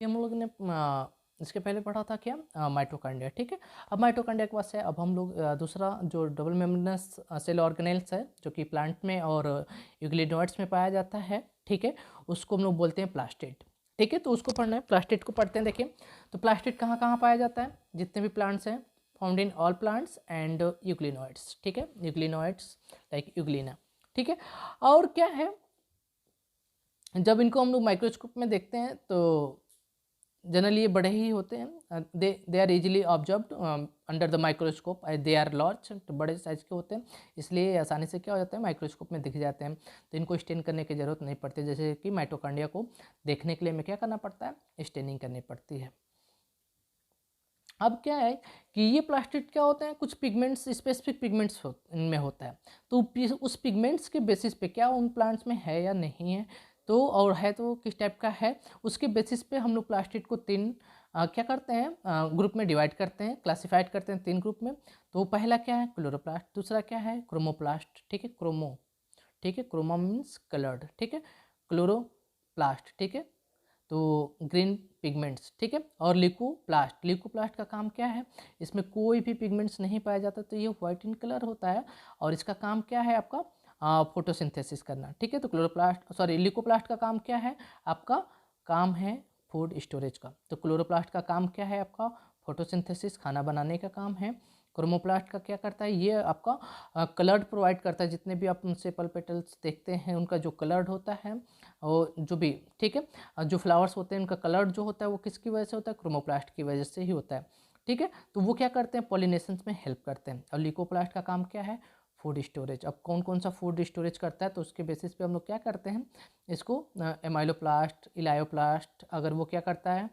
ये हम लोग ने इसके पहले पढ़ा था क्या, माइटोकॉन्ड्रिया। ठीक है, अब माइटोकॉन्ड्रिया के पास है, अब हम लोग दूसरा जो डबल मेम्ब्रेनस सेल ऑर्गेनेल्स है जो कि प्लांट में और यूग्लिनोइड्स में पाया जाता है। ठीक है, उसको हम लोग बोलते हैं प्लास्टिड। ठीक है, तो उसको पढ़ना है, प्लास्टिड को पढ़ते हैं। देखिए, तो प्लास्टिड कहाँ कहाँ पाया जाता है, जितने भी प्लांट्स हैं, found in all plants and euglenoids. ठीक है, यूग्लिनोइड्स लाइक यूग्लिना। ठीक है, और क्या है, जब इनको हम लोग माइक्रोस्कोप में देखते हैं तो जनरली ये बड़े ही होते हैं, they are easily observed under the microscope, they are large, तो बड़े साइज के होते हैं, इसलिए आसानी से क्या हो जाता है, माइक्रोस्कोप में दिख जाते हैं, तो इनको स्टेन करने की ज़रूरत नहीं पड़ती। जैसे कि माइटोकॉन्ड्रिया को देखने के लिए हमें क्या करना पड़ता है, स्टेनिंग करनी पड़ती है। अब क्या है कि ये प्लास्टिड क्या होते हैं, कुछ पिगमेंट्स, स्पेसिफिक पिगमेंट्स इनमें होता है, तो उस पिगमेंट्स के बेसिस पे क्या उन प्लांट्स में है या नहीं है, तो और है तो किस टाइप का है, उसके बेसिस पे हम लोग प्लास्टिड को तीन क्या करते हैं, ग्रुप में डिवाइड करते हैं, क्लासिफाइड करते हैं तीन ग्रुप में। तो पहला क्या है, क्लोरोप्लास्ट, दूसरा क्या है, क्रोमोप्लास्ट। ठीक है, क्रोमो, ठीक है, क्रोमो मीन्स कलर्ड। ठीक है, क्लोरोप्लास्ट, ठीक है, तो ग्रीन पिगमेंट्स। ठीक है, और ल्यूकोप्लास्ट, ल्यूकोप्लास्ट का काम क्या है, इसमें कोई भी पिगमेंट्स नहीं पाया जाता, तो ये व्हाइट इन कलर होता है, और इसका काम क्या है आपका, फोटोसिंथेसिस करना। ठीक है, तो ल्यूकोप्लास्ट का काम क्या है, आपका काम है फूड स्टोरेज का। तो क्लोरोप्लास्ट का काम क्या है आपका, फोटोसिंथेसिस, खाना बनाने का काम है। क्रोमोप्लास्ट का क्या करता है, ये आपका कलर्ड प्रोवाइड करता है, जितने भी आप उनसे पल पेटल्स देखते हैं उनका जो कलर्ड होता है, और जो भी, ठीक है, जो फ्लावर्स होते हैं उनका कलर जो होता है वो किसकी वजह से होता है, क्रोमोप्लास्ट की वजह से ही होता है। ठीक है, तो वो क्या करते हैं, पॉलिनेशन में हेल्प करते हैं। और ल्यूकोप्लास्ट का काम क्या है, फूड स्टोरेज। अब कौन कौन सा फूड स्टोरेज करता है, तो उसके बेसिस पे हम लोग क्या करते हैं, इसको एमाइलोप्लास्ट, इलायोप्लास्ट, अगर वो क्या करता है,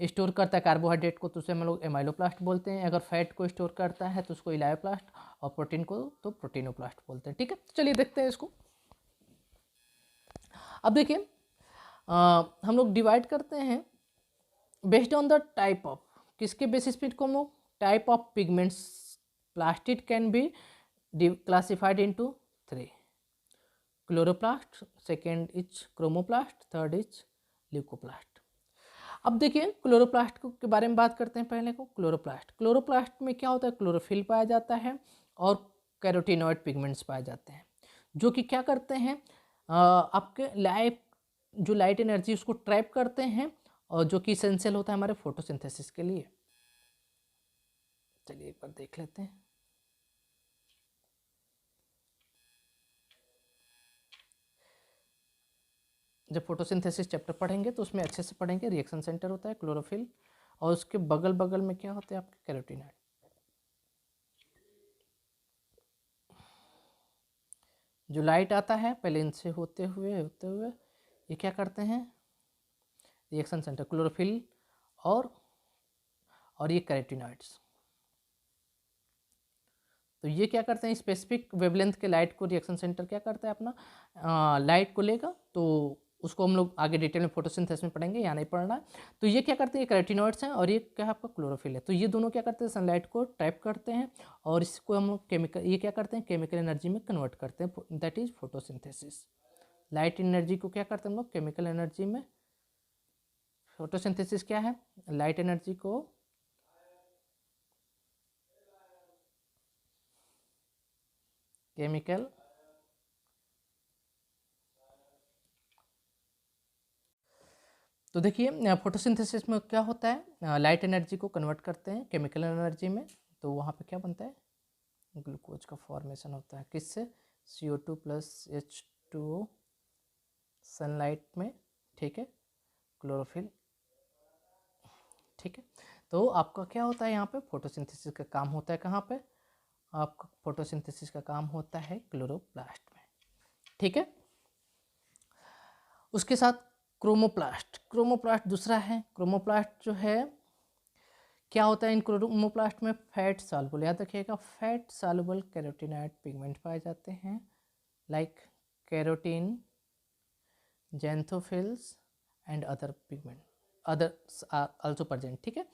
स्टोर करता है कार्बोहाइड्रेट को, तो उसे हम लोग एमाइलोप्लास्ट बोलते हैं। अगर फैट को स्टोर करता है तो उसको इलायोप्लास्ट, और प्रोटीन को तो प्रोटीनोप्लास्ट बोलते हैं। ठीक है, तो चलिए देखते हैं इसको। अब देखिए, हम लोग डिवाइड करते हैं based on the type of, किसके बेसिस पे इसको हम लोग, type of pigments. Plastid can be classified into three, chloroplast, second is chromoplast, third is leucoplast. अब देखिए, क्लोरोप्लास्ट के बारे में बात करते हैं पहले को। क्लोरोप्लास्ट में क्या होता है, क्लोरोफिल पाया जाता है और कैरोटीनॉइड पिगमेंट्स पाए जाते हैं, जो कि क्या करते हैं, आपके जो लाइट एनर्जी उसको ट्रैप करते हैं, और जो कि इसेंशियल होता है हमारे फोटोसिंथेसिस के लिए। चलिए एक बार देख लेते हैं। जब फोटोसिंथेसिस चैप्टर पढ़ेंगे तो उसमें अच्छे से पढ़ेंगे। रिएक्शन सेंटर होता है क्लोरोफिल, और उसके बगल बगल में क्या होते हैं आपके, कैरोटीनॉइड। जो लाइट आता है पहले इनसे होते हुए ये क्या करते हैं, रिएक्शन सेंटर क्लोरोफिल और ये कैरोटीनॉइड्स, तो ये क्या करते हैं, स्पेसिफिक वेवलेंथ के लाइट को रिएक्शन सेंटर क्या करता है अपना, लाइट को लेगा। तो उसको हम लोग आगे डिटेल में फोटोसिंथेसिस में पढ़ेंगे, यहाँ नहीं पढ़ना है। तो ये क्या करते हैं, कैरोटीनॉइड्स हैं, और ये क्या है आपका क्लोरोफिल है। तो ये दोनों क्या करते हैं, सनलाइट को ट्रैप करते हैं, और इसको हम लोग ये क्या करते हैं, केमिकल एनर्जी में कन्वर्ट करते हैं, that is photosynthesis. Light energy को क्या करते हैं हम लोग, केमिकल एनर्जी में। फोटोसिंथेसिस क्या है, लाइट एनर्जी को केमिकल तो देखिए, फोटोसिंथेसिस में क्या होता है, लाइट एनर्जी को कन्वर्ट करते हैं केमिकल एनर्जी में, तो वहाँ पे क्या बनता है, ग्लूकोज का फॉर्मेशन होता है, किससे, CO2 प्लस H2O सनलाइट में। ठीक है, क्लोरोफिल। ठीक है, तो आपका क्या होता है, यहाँ पे फोटोसिंथेसिस का काम होता है, कहाँ पे, आपका फोटोसिंथेसिस का काम होता है क्लोरोप्लास्ट में। ठीक है, उसके साथ क्रोमोप्लास्ट दूसरा है। क्रोमोप्लास्ट जो है क्या होता है, इन क्रोमोप्लास्ट में फैट सॉल्युबल, याद रखिएगा, फैट सॉल्युबल कैरोटीनॉइड पिगमेंट पाए जाते हैं, like carotene, xanthophylls and other pigment, other also present. ठीक है,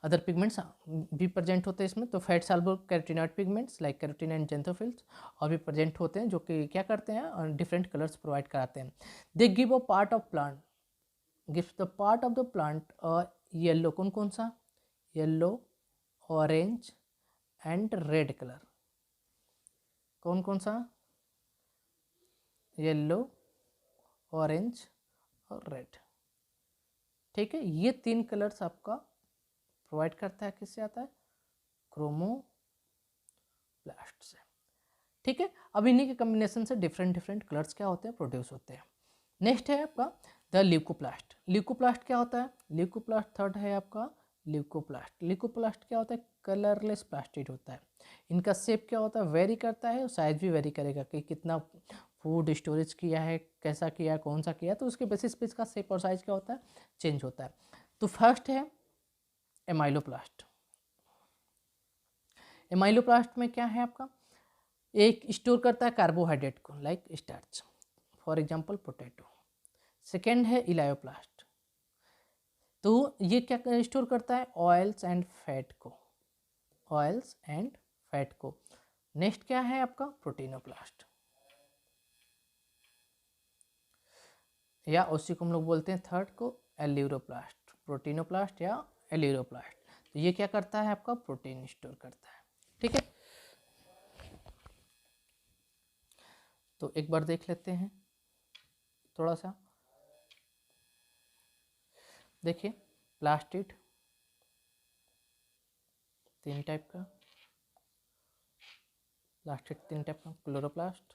अदर पिगमेंट्स भी प्रेजेंट होते हैं इसमें। तो fat soluble carotenoid pigments like carotene and xanthophylls और भी प्रेजेंट होते हैं, जो कि क्या करते हैं, डिफरेंट कलर्स प्रोवाइड कराते हैं। They give a part of plant, gives the part of the plant yellow, कौन कौन सा, yellow, orange and red colour, कौन कौन सा, येलो, ऑरेंज और रेड। ठीक है, ये 3 कलर्स आपका प्रोवाइड करता है, किससे आता है, क्रोमोप्लास्ट से। ठीक है, अब इन्हीं के कॉम्बिनेशन से डिफरेंट डिफरेंट कलर्स क्या होते हैं, प्रोड्यूस होते हैं। नेक्स्ट है आपका द ल्यूकोप्लास्ट। ल्यूकोप्लास्ट क्या होता है, ल्यूकोप्लास्ट थर्ड है आपका ल्यूकोप्लास्ट। ल्यूकोप्लास्ट क्या होता है, कलरलेस प्लास्टिड होता है। इनका शेप क्या होता है, वेरी करता है, और साइज भी वेरी करेगा कि कितना फूड स्टोरेज किया है, कैसा किया है, कौन सा किया है, तो उसके बेसिस पे इसका शेप और साइज क्या होता है, चेंज होता है। तो फर्स्ट है एमाइलोप्लास्ट। एमाइलोप्लास्ट में क्या है आपका, एक स्टोर करता है कार्बोहाइड्रेट को, like starch, for example potato. Second है इलायोप्लास्ट, तो ये क्या स्टोर करता है, ऑयल्स एंड फैट को, ऑयल्स एंड फैट को। नेक्स्ट क्या है आपका प्रोटीनोप्लास्ट, या उसी को हम लोग बोलते हैं थर्ड को एल्यूरोप्लास्ट, प्रोटीनोप्लास्ट या एल्यूरोप्लास्ट। तो ये क्या करता है आपका, प्रोटीन स्टोर करता है। ठीक है, तो एक बार देख लेते हैं थोड़ा सा। देखिए प्लास्टिड 3 टाइप का, प्लास्टिड 3 टाइप का, क्लोरोप्लास्ट,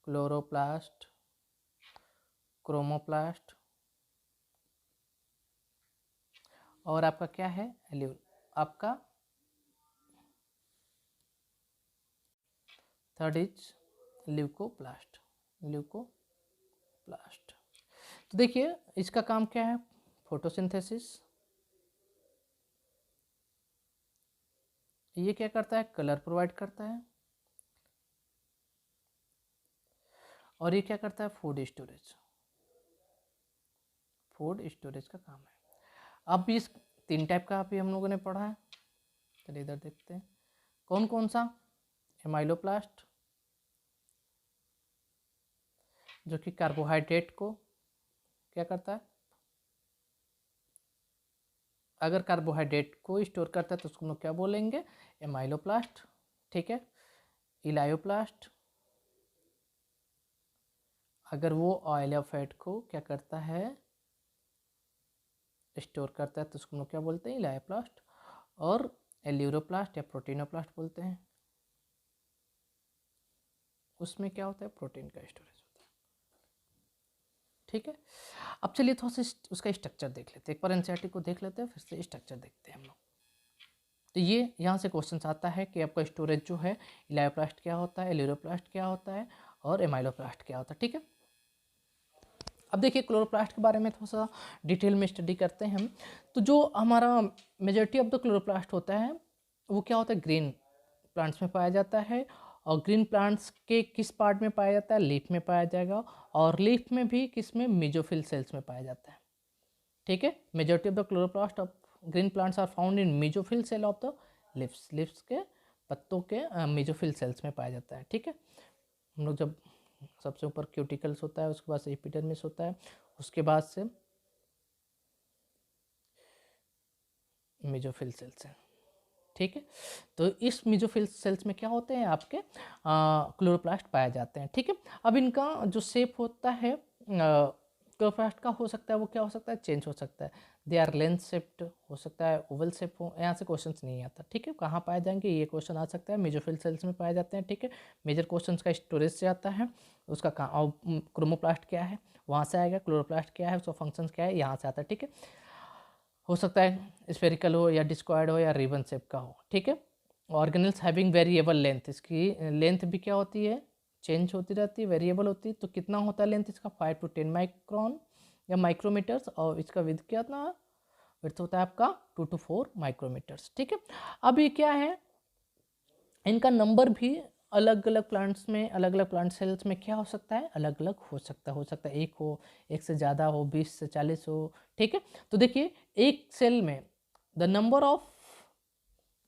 क्लोरोप्लास्ट, क्रोमोप्लास्ट, और आपका क्या है, एल्यूर, आपका थर्ड इज ल्यूकोप्लास्ट, ल्यूकोप्लास्ट। तो देखिए इसका काम क्या है, फोटोसिंथेसिस, ये क्या करता है, कलर प्रोवाइड करता है, और ये क्या करता है, फूड स्टोरेज, फूड स्टोरेज का काम है। अब इस 3 टाइप का अभी हम लोगों ने पढ़ा है, चलिए इधर देखते हैं कौन कौन सा, एमाइलोप्लास्ट जो कि कार्बोहाइड्रेट को क्या करता है, अगर कार्बोहाइड्रेट को स्टोर करता है तो उसको हम लोग क्या बोलेंगे, एमाइलोप्लास्ट। ठीक है, इलायोप्लास्ट अगर वो ऑयल या फैट को क्या करता है, स्टोर करता है तो उसको हम लोग क्या बोलते हैं, इलायोप्लास्ट। और एल्यूरोप्लास्ट या प्रोटीनोप्लास्ट बोलते हैं, उसमें क्या होता है, प्रोटीन का स्टोरेज होता है। ठीक है, अब चलिए थोड़ा सा उसका स्ट्रक्चर देख लेते हैं, एक बार एनसीईआरटी को देख लेते हैं, फिर से स्ट्रक्चर देखते हैं हम लोग। तो ये यहाँ से क्वेश्चन आता है कि आपका स्टोरेज जो है, इलायोप्लास्ट क्या होता है, एल्यूरोप्लास्ट क्या होता है, और एमाइलोप्लास्ट क्या होता है। ठीक है, अब देखिए क्लोरोप्लास्ट के बारे में थोड़ा सा डिटेल में स्टडी करते हैं हम। तो जो हमारा मेजॉरिटी ऑफ द क्लोरोप्लास्ट होता है वो क्या होता है, ग्रीन प्लांट्स में पाया जाता है। और ग्रीन प्लांट्स के किस पार्ट में पाया जाता है, लीफ में पाया जाएगा, और लीफ में भी किस में, मेजोफिल सेल्स में पाया जाता है। ठीक है, majority of the chloroplast of green plants are found in mesophyll cell of the leaves, leaves के पत्तों के मेजोफिल सेल्स में पाया जाता है। ठीक है, हम लोग जब सबसे ऊपर क्यूटिकल्स होता है, उसके बाद से एपिडर्मिस होता है, उसके बाद से मेजोफिल सेल्स हैं। ठीक है, तो इस मेजोफिल सेल्स में क्या होते हैं, आपके क्लोरोप्लास्ट पाए जाते हैं। ठीक है, अब इनका जो शेप होता है क्लोरोप्लास्ट का हो सकता है, वो क्या हो सकता है, चेंज हो सकता है। दे आर लेंथ शेप्ड हो सकता है, ओवल शेप हो, यहाँ से क्वेश्चंस नहीं आता। ठीक है, कहाँ पाए जाएंगे, ये क्वेश्चन आ सकता है, मेजोफिल सेल्स में पाए जाते हैं। ठीक है, मेजर क्वेश्चन का स्टोरेज से आता है, उसका कहाँ, क्रोमोप्लास्ट क्या है वहाँ से आएगा, क्लोरोप्लास्ट क्या है, उसका फंक्शन क्या है, यहाँ से आता है। ठीक है, हो सकता है स्फेरिकल हो या डिस्क्वायर्ड हो या रिबन शेप का हो। ठीक है, ऑर्गेनल्स हैविंग वेरिएबल लेंथ, इसकी लेंथ भी क्या होती है, चेंज होती रहती है, वेरिएबल होती है। तो कितना होता है लेंथ इसका, 5 to 10 माइक्रोन या माइक्रोमीटर्स, और इसका विड्थ कितना, विड्थ होता है आपका 2 to 4 माइक्रोमीटर्स। ठीक है, अब ये क्या है, इनका नंबर भी अलग अलग प्लांट्स में, अलग अलग प्लांट सेल्स में क्या हो सकता है, अलग अलग हो सकता है एक हो, एक से ज़्यादा हो, 20 से 40 हो। ठीक है, तो देखिए एक सेल में the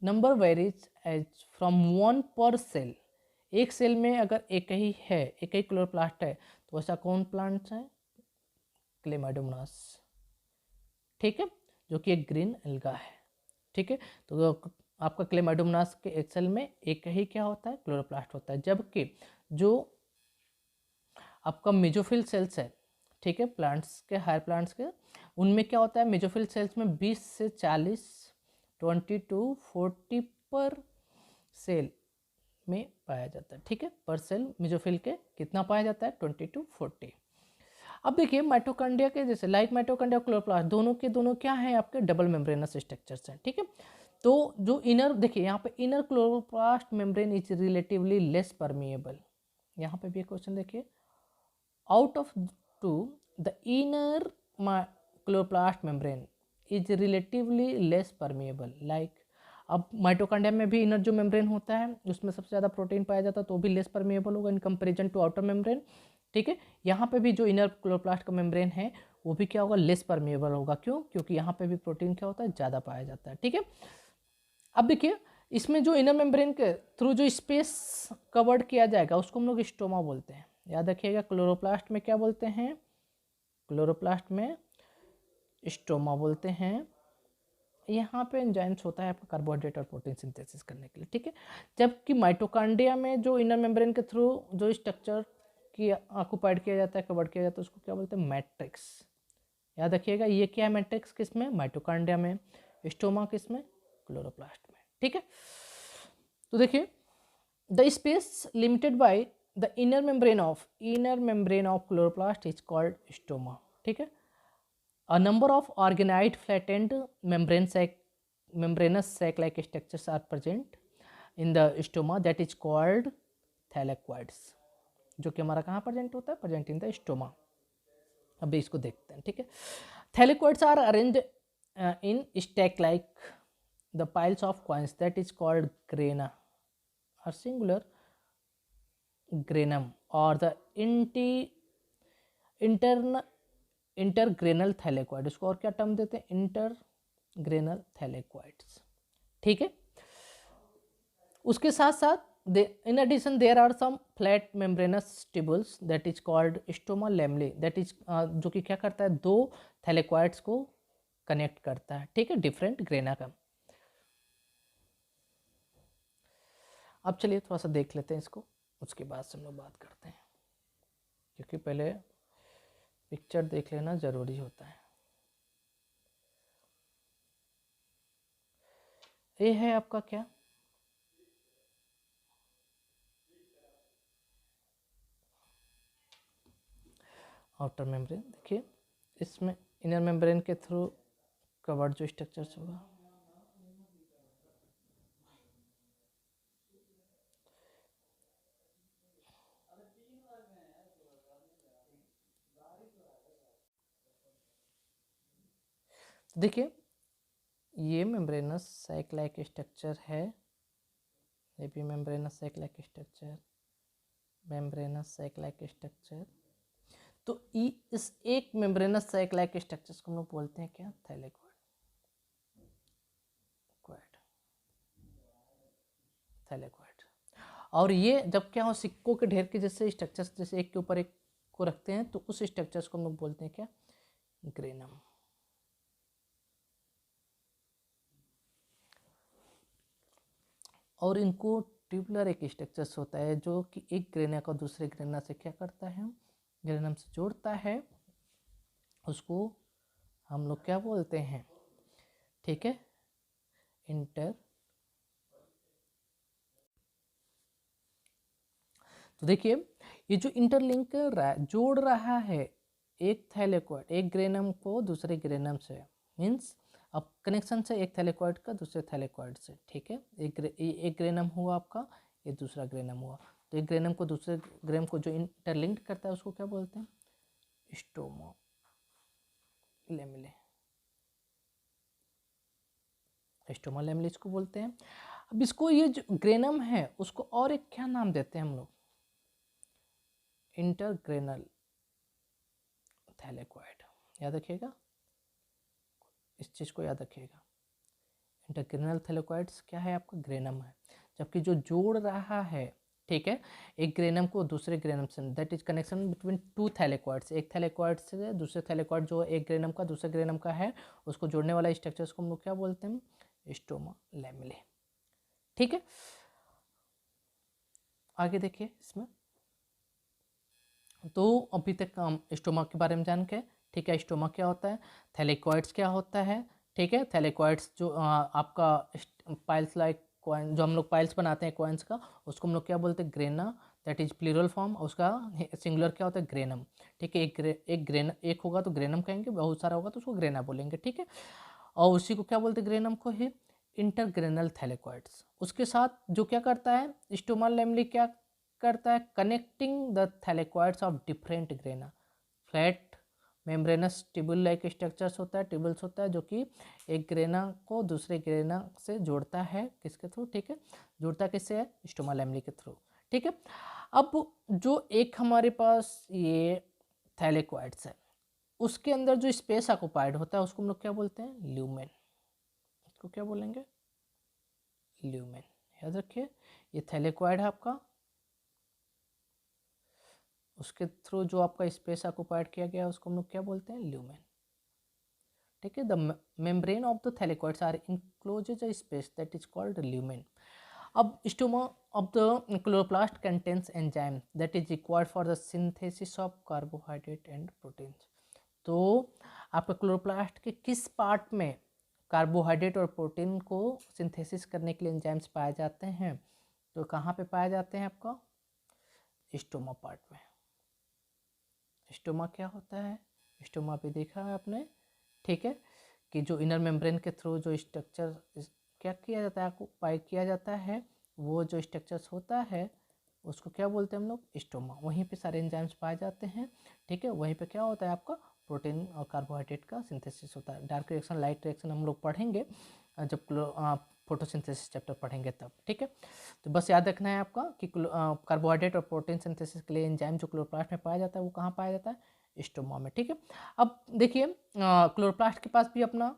number varies as from 1 per cell, एक सेल में अगर एक ही है, एक ही क्लोरोप्लास्ट है, तो ऐसा कौन प्लांट्स है, क्लेमाइडोमोनास, ठीक है, जो कि एक ग्रीन एल्गा है, ठीक है। तो आपका क्लेमाइडोमोनास के एक सेल में एक ही क्या होता है, क्लोरोप्लास्ट होता है, जबकि जो आपका मेजोफिल सेल्स है, ठीक है, प्लांट्स के, हायर प्लांट्स के, उनमें क्या होता है, मेजोफिल सेल्स में 20 से 40, 20 to 40 पर सेल में पाया जाता है, ठीक है, पर सेल मेजोफिल के कितना पाया जाता है, 20 to 40। अब देखिए माइटोकॉन्ड्रिया के जैसे लाइक माइटोकॉन्ड्रिया क्लोरोप्लास्ट दोनों के दोनों क्या हैं, आपके डबल मेम्ब्रेनस स्ट्रक्चर्स हैं, ठीक है। तो जो इनर, देखिए यहाँ पे inner chloroplast membrane is relatively less permeable, यहाँ पे भी एक क्वेश्चन देखिए, out of two the inner chloroplast membrane is relatively less permeable like, अब माइटोकॉन्ड्रिया में भी इनर जो मेम्ब्रेन होता है उसमें सबसे ज़्यादा प्रोटीन पाया जाता है, तो भी लेस परमिएबल होगा in comparison to outer membrane, ठीक है। यहाँ पे भी जो इनर क्लोरोप्लास्ट का मेम्ब्रेन है वो भी क्या होगा, लेस परमिएबल होगा, क्यों, क्योंकि यहाँ पे भी प्रोटीन क्या होता है, ज़्यादा पाया जाता है, ठीक है। अब देखिए इसमें जो इनर मेम्ब्रेन के थ्रू जो स्पेस कवर्ड किया जाएगा उसको हम लोग स्टोमा बोलते हैं, याद रखिएगा। क्लोरोप्लास्ट में क्या बोलते हैं, क्लोरोप्लास्ट में स्टोमा बोलते हैं। यहाँ पे एंजाइम्स होता है आपका कार्बोहाइड्रेट और प्रोटीन सिंथेसिस करने के लिए, ठीक है। जबकि माइटोकॉन्ड्रिया में जो इनर मेम्ब्रेन के थ्रू जो स्ट्रक्चर की ऑक्युपाइड किया जाता है, कवर्ड किया जाता है, उसको क्या बोलते हैं, मैट्रिक्स, याद रखिएगा। ये क्या है, मैट्रिक्स किस में, माइटोकॉन्ड्रिया में, स्टोमा किस में, क्लोरोप्लास्ट में, ठीक है। तो देखिए the space limited by the inner membrane of chloroplast is called stroma, ठीक है। A number of organised flattened membranous sac like structures are present in the stoma that is called thylakoids, जो कि हमारा कहाँ प्रेजेंट होता है, present in the stoma. अभी इसको देखते हैं, ठीक है। Thylakoids are arranged in stack like the piles of coins that is called grana और सिंगुलर ग्रेनम और द इंटरग्रेनल थैलेक्वाइड, इसको और क्या टर्म देते हैं, इंटरग्रेनल थैलेक्वाइड्स, ठीक है। उसके साथ साथ in addition there are some flat membranous tubules that is called stoma lamella that is जो कि क्या करता है, दो थैलेक्वाइड्स को कनेक्ट करता है, ठीक है, डिफरेंट ग्रेना का। अब चलिए थोड़ा सा देख लेते हैं इसको, उसके बाद से हम लोग बात करते हैं, क्योंकि पहले पिक्चर देख लेना ज़रूरी होता है। ये है आपका क्या, आउटर मेम्ब्रेन। देखिए इसमें इनर मेम्ब्रेन के थ्रू कवर्ड जो स्ट्रक्चर्स होगा, देखिए ये मेम्ब्रेनस सैक लाइक स्ट्रक्चर है, ये भी membranous sac like structure, membranous sac like structure. तो इस एक मेम्ब्रेनस सैक लाइक स्ट्रक्चर्स को हम लोग बोलते हैं क्या, थैलेक्वाइड, थैलेक्वाइड। और ये जब क्या हो, सिक्कों के ढेर के जैसे स्ट्रक्चर्स, जैसे एक के ऊपर एक को रखते हैं, तो उस स्ट्रक्चर्स को हम लोग बोलते हैं क्या, ग्रेनम। और इनको ट्यूबुलर एक स्ट्रक्चर्स होता है जो कि एक ग्रेना को दूसरे ग्रेना से क्या करता है, ग्रेनम से जोड़ता है, उसको हम लोग क्या बोलते हैं, ठीक है, इंटर। तो देखिए ये जो इंटरलिंक कर रहा है, जोड़ रहा है एक थैलेक्वाइड एक ग्रेनम को दूसरे ग्रेनम से, मीन्स अब कनेक्शन से एक थैलेक्वाइड का दूसरे थैलेक्वाइड से, ठीक है। एक ग्रेनम हुआ आपका, ये दूसरा ग्रेनम हुआ, तो एक ग्रेनम को दूसरे ग्रेनम को जो इंटरलिंक करता है उसको क्या बोलते हैं, स्टोमा लेमिले, स्टोमा लेमिले इसको बोलते हैं। अब इसको ये जो ग्रेनम है उसको और एक क्या नाम देते हैं हम लोग, इंटरग्रेनल थैलेक्वाइड, याद रखिएगा, इस चीज़ को याद रखिएगा। इंटरग्रेनल थैलेक्वाइड्स क्या है आपका, ग्रेनम है, जबकि जो जोड़ रहा है ठीक है, एक ग्रेनम को दूसरे ग्रेनम से, that is connection between two थैलेकॉइड्स, एक थैलेकॉइड से दूसरे थैलेकॉइड जो एक ग्रेनम का दूसरे ग्रेनम का है उसको जोड़ने वाला स्ट्रक्चर्स को हम लोग क्या बोलते हैं, स्टोमा लैमेले। ठीक है, आगे देखिए इसमें, तो अभी तक हम स्टोमा के बारे में जान के, ठीक है, स्टोमा क्या होता है, थैलेकॉइड्स क्या होता है, ठीक है, थैलेकॉइड्स जो आपका पाइल्स लाइक कॉइन, जो हम लोग पाइल्स बनाते हैं कॉइन्स का, उसको हम लोग क्या बोलते हैं, grana, that is plural form, उसका सिंगुलर क्या होता है, ग्रेनम। ठीक है, एक होगा तो ग्रेनम कहेंगे, बहुत सारा होगा तो उसको ग्रेना बोलेंगे। ठीक है, और उसी को क्या बोलते हैं, ग्रेनम को ही इंटरग्रेनल थैलेकॉइड्स। उसके साथ जो क्या करता है स्टोमा लैमेले, क्या करता है, connecting the थैलेकॉइड्स of different grana, flat membranes tubule like structures होता है, टिब्यूल्स होता है, जो कि एक ग्रेना को दूसरे ग्रेना से जोड़ता है, किसके थ्रू, ठीक है, जोड़ता किससे है, स्टोमा लैमेले के थ्रू। ठीक है, अब जो एक हमारे पास ये थैलेकॉइड्स है, उसके अंदर जो स्पेस ऑक्युपाइड होता है उसको हम लोग क्या बोलते हैं, ल्यूमेन। इसको क्या बोलेंगे, ल्यूमेन। याद रखिए, ये थैलेकॉइड है आपका, उसके थ्रू जो आपका स्पेस ऑक्युपाइड किया गया उसको हम लोग क्या बोलते हैं, ल्यूमेन। ठीक है, the membrane of the thylakoids are encloses a space that is called lumen. अब stroma of the chloroplast contains enzyme that is required for the synthesis of carbohydrate and proteins. तो आपका क्लोरोप्लास्ट के किस part में carbohydrate और protein को synthesis करने के लिए एंजाइम्स पाए जाते हैं, तो कहाँ पे पाए जाते हैं, आपका स्टोमा पार्ट में। स्टोमा क्या होता है, स्टोमा भी देखा है आपने, ठीक है, कि जो इनर मेम्ब्रेन के थ्रू जो स्ट्रक्चर क्या किया जाता है, आपको पाई किया जाता है, वो जो स्ट्रक्चर्स होता है उसको क्या बोलते हैं हम लोग, स्टोमा। वहीं पे सारे एंजाइम्स पाए जाते हैं। ठीक है, वहीं पे क्या होता है, आपका प्रोटीन और कार्बोहाइड्रेट का सिंथेसिस होता है। डार्क रिएक्शन, लाइट रिएक्शन हम लोग पढ़ेंगे जब फोटोसिंथेसिस चैप्टर पढ़ेंगे तब। ठीक है, तो बस याद रखना है आपका कि कार्बोहाइड्रेट और प्रोटीन सिंथेसिस के लिए एंजाइम जो क्लोरोप्लास्ट में पाया जाता है वो कहाँ पाया जाता है, स्टोमा में। ठीक है, अब देखिए क्लोरोप्लास्ट के पास भी अपना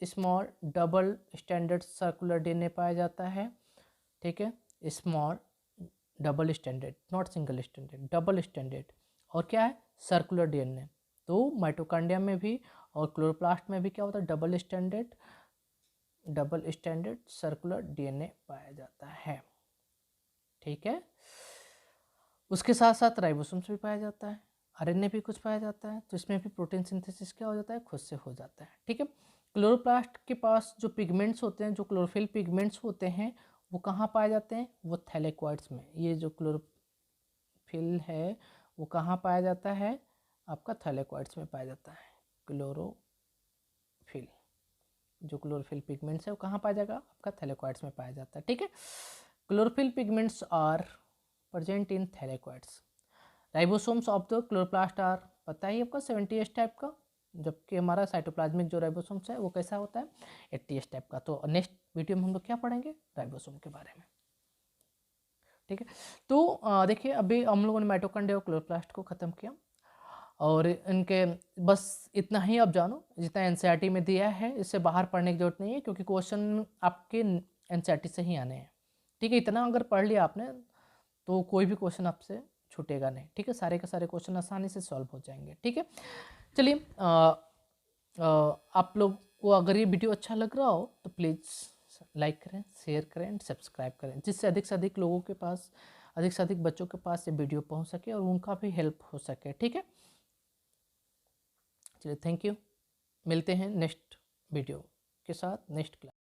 small double standard circular DNA पाया जाता है। ठीक है, small double standard, not single standard, double standard, और क्या है, सर्कुलर डीएनए। तो माइटोकॉन्ड्रिया में भी और क्लोरोप्लास्ट में भी क्या होता है, डबल स्टैंडर्ड सर्कुलर डीएनए पाया जाता है। ठीक है, उसके साथ साथ राइबोसोम्स भी पाया जाता है, आरएनए भी कुछ पाया जाता है, तो इसमें भी प्रोटीन सिंथेसिस क्या हो जाता है, खुद से हो जाता है। ठीक है, क्लोरोप्लास्ट के पास जो पिगमेंट्स होते हैं, जो क्लोरोफिल पिगमेंट्स होते हैं, वो कहाँ पाए जाते हैं, वो थैलेकॉइड्स में। ये जो क्लोरोफिल है वो कहाँ पाया जाता है, आपका थैलेकॉइड्स में पाया जाता है। क्लोरोफिल, जो क्लोरोफिल पिगमेंट्स है वो कहाँ पाया जाएगा, आपका थैलेकॉइड्स में पाया जाता है। ठीक है, chlorophyll pigments are present in thylakoids. Ribosomes of the chloroplast are, पता ही आपका 70S टाइप का, जबकि हमारा साइटोप्लाज्मिक जो राइबोसोम्स है वो कैसा होता है, 80S टाइप का। तो नेक्स्ट वीडियो में हम लोग क्या पढ़ेंगे, राइबोसोम के बारे में। ठीक है, तो देखिए अभी हम लोगों ने माइटोकॉन्ड्रिया और क्लोरोप्लास्ट को ख़त्म किया, और इनके बस इतना ही आप जानो, जितना एनसीईआरटी में दिया है इससे बाहर पढ़ने की जरूरत नहीं है, क्योंकि क्वेश्चन आपके एनसीईआरटी से ही आने हैं। ठीक है, इतना अगर पढ़ लिया आपने तो कोई भी क्वेश्चन आपसे छूटेगा नहीं। ठीक है, सारे के सारे क्वेश्चन आसानी से सॉल्व हो जाएंगे। ठीक है, चलिए आप लोग को अगर ये वीडियो अच्छा लग रहा हो तो प्लीज़ लाइक करें, शेयर करें एंड सब्सक्राइब करें, जिससे अधिक से अधिक लोगों के पास, अधिक से अधिक बच्चों के पास ये वीडियो पहुंच सके और उनका भी हेल्प हो सके। ठीक है, चलिए थैंक यू, मिलते हैं नेक्स्ट वीडियो के साथ, नेक्स्ट क्लास।